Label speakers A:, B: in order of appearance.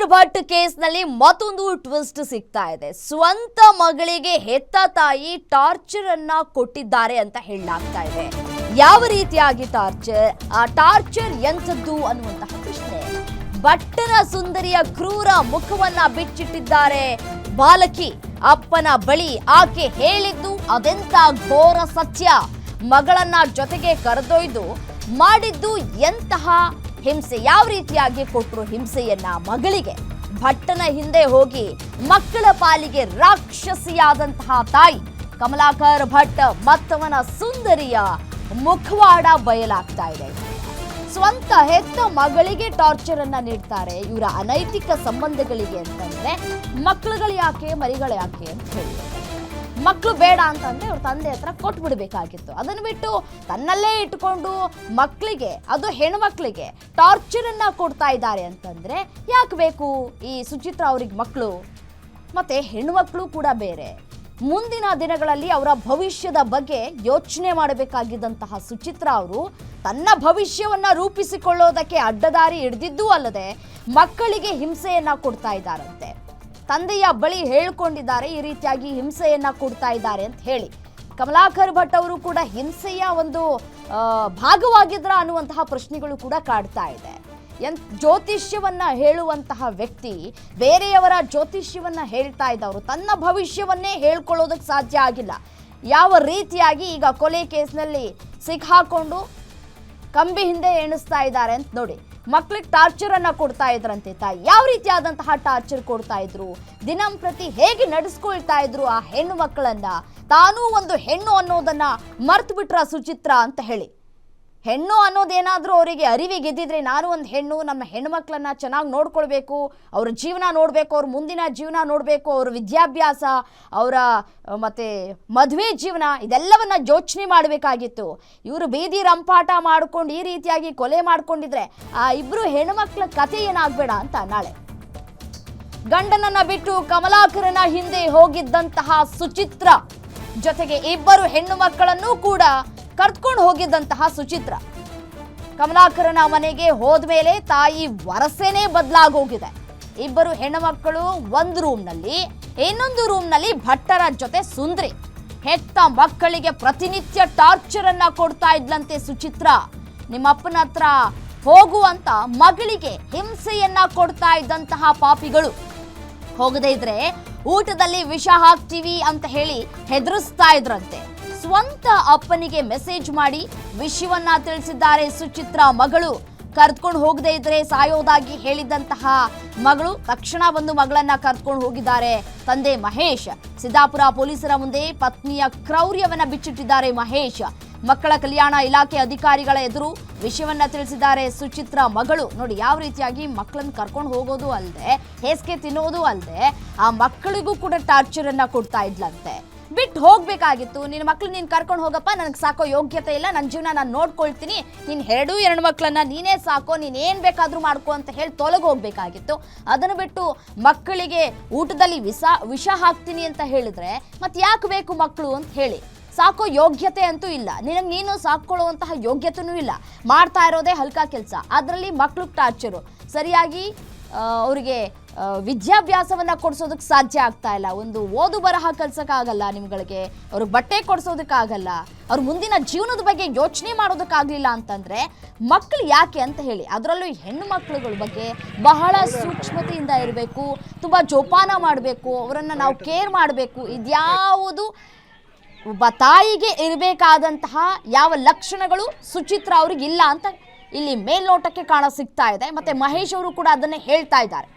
A: ಕಮಲಾಕರ್ ಭಟ್ ಕೇಸ್ನಲ್ಲಿ ಮತ್ತೊಂದು ಟ್ವಿಸ್ಟ್ ಸಿಗ್ತಾ ಇದೆ. ಸ್ವಂತ ಮಗಳಿಗೆ ಹೆತ್ತ ತಾಯಿ ಟಾರ್ಚರ್ ಅನ್ನ ಕೊಟ್ಟಿದ್ದಾರೆ ಅಂತ ಹೇಳಲಾಗ್ತಾ ಇದೆ. ಯಾವ ರೀತಿಯಾಗಿ ಟಾರ್ಚರ್, ಆ ಟಾರ್ಚರ್ ಎಂಥದ್ದು ಅನ್ನುವಂತಹ ಪ್ರಶ್ನೆ. ಭಟ್ಟನ ಸುಂದರಿಯ ಕ್ರೂರ ಮುಖವನ್ನ ಬಿಚ್ಚಿಟ್ಟಿದ್ದಾರೆ ಬಾಲಕಿ. ಅಪ್ಪನ ಬಳಿ ಆಕೆ ಹೇಳಿದ್ದು ಅದೆಂತ ಘೋರ ಸತ್ಯ. ಮಗಳನ್ನ ಜೊತೆಗೆ ಕರೆದೊಯ್ದು ಮಾಡಿದ್ದು ಎಂತಹ ಹಿಂಸೆ, ಯಾವ ರೀತಿಯಾಗಿ ಕೊಟ್ಟರು ಹಿಂಸೆಯನ್ನ ಮಗಳಿಗೆ. ಭಟ್ಟನ ಹಿಂದೆ ಹೋಗಿ ಮಕ್ಕಳ ಪಾಲಿಗೆ ರಾಕ್ಷಸಿಯಾದಂತಹ ತಾಯಿ ಕಮಲಾಕರ್ ಭಟ್ ಮತ್ತವನ ಸುಂದರಿಯ ಮುಖವಾಡ ಬಯಲಾಗ್ತಾ ಇದೆ. ಸ್ವಂತ ಹೆತ್ತ ಮಗಳಿಗೆ ಟಾರ್ಚರ್ ಅನ್ನ ನೀಡ್ತಾರೆ. ಇವರ ಅನೈತಿಕ ಸಂಬಂಧಗಳಿಗೆ ಅಂತಂದ್ರೆ ಮಕ್ಕಳುಗಳು ಯಾಕೆ, ಮರಿಗಳು ಯಾಕೆ ಅಂತ ಹೇಳಿ, ಮಕ್ಕಳು ಬೇಡ ಅಂತಂದ್ರೆ ಅವ್ರ ತಂದೆ ಹತ್ರ ಕೊಟ್ಬಿಡ್ಬೇಕಾಗಿತ್ತು. ಅದನ್ನು ಬಿಟ್ಟು ತನ್ನಲ್ಲೇ ಇಟ್ಕೊಂಡು ಮಕ್ಕಳಿಗೆ, ಅದು ಹೆಣ್ಮಕ್ಳಿಗೆ ಟಾರ್ಚರ್ ಅನ್ನ ಕೊಡ್ತಾ ಇದ್ದಾರೆ ಅಂತಂದ್ರೆ ಯಾಕೆ ಬೇಕು ಈ ಸುಚಿತ್ರಾ ಅವ್ರಿಗೆ ಮಕ್ಕಳು? ಮತ್ತೆ ಹೆಣ್ಮಕ್ಳು ಕೂಡ ಬೇರೆ. ಮುಂದಿನ ದಿನಗಳಲ್ಲಿ ಅವರ ಭವಿಷ್ಯದ ಬಗ್ಗೆ ಯೋಚನೆ ಮಾಡಬೇಕಾಗಿದ್ದಂತಹ ಸುಚಿತ್ರಾ ಅವರು ತನ್ನ ಭವಿಷ್ಯವನ್ನ ರೂಪಿಸಿಕೊಳ್ಳೋದಕ್ಕೆ ಅಡ್ಡದಾರಿ ಹಿಡಿದಿದ್ದೂ ಅಲ್ಲದೆ ಮಕ್ಕಳಿಗೆ ಹಿಂಸೆಯನ್ನ ಕೊಡ್ತಾ ಇದ್ದಾರಂತೆ. ತಂದೆಯ ಬಳಿ ಹೇಳ್ಕೊಂಡಿದ್ದಾರೆ ಈ ರೀತಿಯಾಗಿ ಹಿಂಸೆಯನ್ನ ಕೊಡ್ತಾ ಇದ್ದಾರೆ ಅಂತ ಹೇಳಿ. ಕಮಲಾಕರ್ ಭಟ್ ಅವರು ಕೂಡ ಹಿಂಸೆಯ ಒಂದು ಭಾಗವಾಗಿದ್ರ ಅನ್ನುವಂತಹ ಪ್ರಶ್ನೆಗಳು ಕೂಡ ಕಾಡ್ತಾ ಇದೆ. ಜ್ಯೋತಿಷ್ಯವನ್ನ ಹೇಳುವಂತಹ ವ್ಯಕ್ತಿ ಬೇರೆಯವರ ಜ್ಯೋತಿಷ್ಯವನ್ನ ಹೇಳ್ತಾ ಇದ್ದವರು ತನ್ನ ಭವಿಷ್ಯವನ್ನೇ ಹೇಳ್ಕೊಳ್ಳೋದಕ್ಕೆ ಸಾಧ್ಯ ಆಗಿಲ್ಲ. ಯಾವ ರೀತಿಯಾಗಿ ಈಗ ಕೊಲೆ ಕೇಸ್ನಲ್ಲಿ ಸಿಕ್ಕಾಕೊಂಡು ಕಂಬಿ ಹಿಂದೆ ಎಣಿಸ್ತಾ ಇದ್ದಾರೆ ಅಂತ ನೋಡಿ. ಮಕ್ಕಳಿಗೆ ಟಾರ್ಚರ್ ಅನ್ನ ಕೊಡ್ತಾ ಇದ್ರಂತೆ ತಾಯಿ. ಯಾವ ರೀತಿಯಾದಂತಹ ಟಾರ್ಚರ್ ಕೊಡ್ತಾ ಇದ್ರು, ದಿನಂಪ್ರತಿ ಹೇಗೆ ನಡೆಸ್ಕೊಳ್ತಾ ಇದ್ರು ಆ ಹೆಣ್ಣು ಮಕ್ಕಳನ್ನ. ತಾನೂ ಒಂದು ಹೆಣ್ಣು ಅನ್ನೋದನ್ನ ಮರ್ತು ಬಿಟ್ರ ಸುಚಿತ್ರಾ ಅಂತ ಹೇಳಿ. ಹೆಣ್ಣು ಅನ್ನೋದೇನಾದ್ರೂ ಅವರಿಗೆ ಅರಿವಿಗೆ ಇದ್ದಿದ್ರೆ, ನಾನು ಒಂದು ಹೆಣ್ಣು, ನಮ್ಮ ಹೆಣ್ಣು ಮಕ್ಕಳನ್ನ ಚೆನ್ನಾಗಿ ನೋಡ್ಕೊಳ್ಬೇಕು, ಅವ್ರ ಜೀವನ ನೋಡಬೇಕು, ಅವ್ರ ಮುಂದಿನ ಜೀವನ ನೋಡಬೇಕು, ಅವ್ರ ವಿದ್ಯಾಭ್ಯಾಸ, ಅವರ ಮತ್ತೆ ಮದುವೆ ಜೀವನ, ಇದೆಲ್ಲವನ್ನ ಯೋಚನೆ ಮಾಡಬೇಕಾಗಿತ್ತು. ಇವರು ಬೀದಿ ರಂಪಾಟ ಮಾಡ್ಕೊಂಡು ಈ ರೀತಿಯಾಗಿ ಕೊಲೆ ಮಾಡ್ಕೊಂಡಿದ್ರೆ ಆ ಇಬ್ರು ಹೆಣ್ಮಕ್ಳ ಕಥೆ ಏನಾಗ್ಬೇಡ ಅಂತ. ನಾಳೆ ಗಂಡನನ್ನ ಬಿಟ್ಟು ಕಮಲಾಕರನ ಹಿಂದೆ ಹೋಗಿದ್ದಂತಹ ಸುಚಿತ್ರಾ ಜೊತೆಗೆ ಇಬ್ಬರು ಹೆಣ್ಣು ಮಕ್ಕಳನ್ನು ಕೂಡ ಕರ್ಕೊಂಡು ಹೋಗಿದ್ದಂತಹ ಸುಚಿತ್ರಾ ಕಮಲಾಕರನ ಮನೆಗೆ ಹೋದ್ಮೇಲೆ ತಾಯಿ ವರಸೆನೇ ಬದಲಾಗೋಗಿದೆ. ಇಬ್ಬರು ಹೆಣ್ಣು ಮಕ್ಕಳು ಒಂದು ರೂಮ್ನಲ್ಲಿ, ಇನ್ನೊಂದು ರೂಮ್ನಲ್ಲಿ ಭಟ್ಟರ ಜೊತೆ ಸುಂದ್ರಿ. ಹೆತ್ತ ಮಕ್ಕಳಿಗೆ ಪ್ರತಿನಿತ್ಯ ಟಾರ್ಚರ್ ಅನ್ನ ಕೊಡ್ತಾ ಇದ್ಲಂತೆ ಸುಚಿತ್ರಾ. ನಿಮ್ಮಪ್ಪನ ಹತ್ರ ಹೋಗುವಂತ ಮಗಳಿಗೆ ಹಿಂಸೆಯನ್ನ ಕೊಡ್ತಾ ಇದ್ದಂತಹ ಪಾಪಿಗಳು. ಹೋಗದೇ ಇದ್ರೆ ಊಟದಲ್ಲಿ ವಿಷ ಹಾಕ್ತೀವಿ ಅಂತ ಹೇಳಿ ಹೆದರಿಸ್ತಾ ಇದ್ರಂತೆ. ಸ್ವಂತ ಅಪ್ಪನಿಗೆ ಮೆಸೇಜ್ ಮಾಡಿ ವಿಷಯವನ್ನ ತಿಳಿಸಿದ್ದಾರೆ ಸುಚಿತ್ರಾ ಮಗಳು. ಕರ್ದ್ಕೊಂಡು ಹೋಗದೆ ಇದ್ರೆ ಸಾಯೋದಾಗಿ ಹೇಳಿದ್ದಂತಹ ಮಗಳು ತಕ್ಷಣ ಬಂದು ಮಗಳನ್ನ ಕರ್ದ್ಕೊಂಡು ಹೋಗಿದ್ದಾರೆ ತಂದೆ ಮಹೇಶ್. ಸಿದ್ದಾಪುರ ಪೊಲೀಸರ ಮುಂದೆ ಪತ್ನಿಯ ಕ್ರೌರ್ಯವನ್ನ ಬಿಚ್ಚಿಟ್ಟಿದ್ದಾರೆ ಮಹೇಶ್. ಮಕ್ಕಳ ಕಲ್ಯಾಣ ಇಲಾಖೆ ಅಧಿಕಾರಿಗಳ ಎದುರು ವಿಷಯವನ್ನ ತಿಳಿಸಿದ್ದಾರೆ ಸುಚಿತ್ರಾ ಮಗಳು. ನೋಡಿ ಯಾವ ರೀತಿಯಾಗಿ ಮಕ್ಕಳನ್ನ ಕರ್ಕೊಂಡು ಹೋಗೋದು ಅಲ್ಲದೆ ಹೇಸಿಗೆ ತಿನ್ನೋದು ಅಲ್ಲದೆ ಆ ಮಕ್ಕಳಿಗೂ ಕೂಡ ಟಾರ್ಚರ್ ಅನ್ನ ಕೊಡ್ತಾ ಇದ್ಲಂತೆ. ಬಿಟ್ಟು ಹೋಗ್ಬೇಕಾಗಿತ್ತು. ನಿನ್ನ ಮಕ್ಳು ನೀನು ಕರ್ಕೊಂಡು ಹೋಗಪ್ಪ, ನನಗೆ ಸಾಕೋ ಯೋಗ್ಯತೆ ಇಲ್ಲ, ನನ್ನ ಜೀವನ ನಾನು ನೋಡ್ಕೊಳ್ತೀನಿ, ನೀನು ಎರಡು ಮಕ್ಕಳನ್ನ ನೀನೇ ಸಾಕೋ, ನೀನು ಏನು ಬೇಕಾದರೂ ಮಾಡ್ಕೊ ಅಂತ ಹೇಳಿ ತೊಲಗಿ ಹೋಗ್ಬೇಕಾಗಿತ್ತು. ಅದನ್ನು ಬಿಟ್ಟು ಮಕ್ಕಳಿಗೆ ಊಟದಲ್ಲಿ ವಿಷ ಹಾಕ್ತೀನಿ ಅಂತ ಹೇಳಿದ್ರೆ ಮತ್ತೆ ಯಾಕೆ ಬೇಕು ಮಕ್ಕಳು ಅಂತ ಹೇಳಿ. ಸಾಕೋ ಯೋಗ್ಯತೆ ಅಂತೂ ಇಲ್ಲ, ನಿನಗೆ ನೀನು ಸಾಕೊಳ್ಳುವಂತಹ ಯೋಗ್ಯತೆನೂ ಇಲ್ಲ, ಮಾಡ್ತಾ ಇರೋದೇ ಹಲ್ಕ ಕೆಲಸ, ಅದರಲ್ಲಿ ಮಕ್ಳಿಗೆ ಟಾರ್ಚರು. ಸರಿಯಾಗಿ ಅವರಿಗೆ ವಿದ್ಯಾಭ್ಯಾಸವನ್ನ ಕೊಡಿಸೋದಕ್ಕೆ ಸಾಧ್ಯ ಆಗ್ತಾ ಇಲ್ಲ, ಒಂದು ಓದು ಬರಹ ಕಲ್ಸೋಕ್ಕಾಗಲ್ಲ ನಿಮ್ಗಳಿಗೆ, ಅವ್ರಿಗೆ ಬಟ್ಟೆ ಕೊಡಿಸೋದಕ್ಕಾಗಲ್ಲ, ಅವ್ರ ಮುಂದಿನ ಜೀವನದ ಬಗ್ಗೆ ಯೋಚನೆ ಮಾಡೋದಕ್ಕಾಗಲಿಲ್ಲ ಅಂತಂದ್ರೆ ಮಕ್ಕಳು ಯಾಕೆ ಅಂತ ಹೇಳಿ. ಅದರಲ್ಲೂ ಹೆಣ್ಣು ಮಕ್ಕಳುಗಳ ಬಗ್ಗೆ ಬಹಳ ಸೂಕ್ಷ್ಮತೆಯಿಂದ ಇರಬೇಕು, ತುಂಬ ಜೋಪಾನ ಮಾಡಬೇಕು, ಅವರನ್ನು ನಾವು ಕೇರ್ ಮಾಡಬೇಕು. ಇದ್ಯಾವುದು ಒಬ್ಬ ತಾಯಿಗೆ ಇರಬೇಕಾದಂತಹ ಯಾವ ಲಕ್ಷಣಗಳು ಸುಚಿತ್ರಾ ಅವ್ರಿಗೆ ಇಲ್ಲ ಅಂತ ಇಲ್ಲಿ ಮೇಲ್ನೋಟಕ್ಕೆ ಕಾಣ ಸಿಗ್ತಾ ಇದೆ. ಮತ್ತೆ ಮಹೇಶ್ ಅವರು ಕೂಡ ಅದನ್ನೇ ಹೇಳ್ತಾ ಇದ್ದಾರೆ.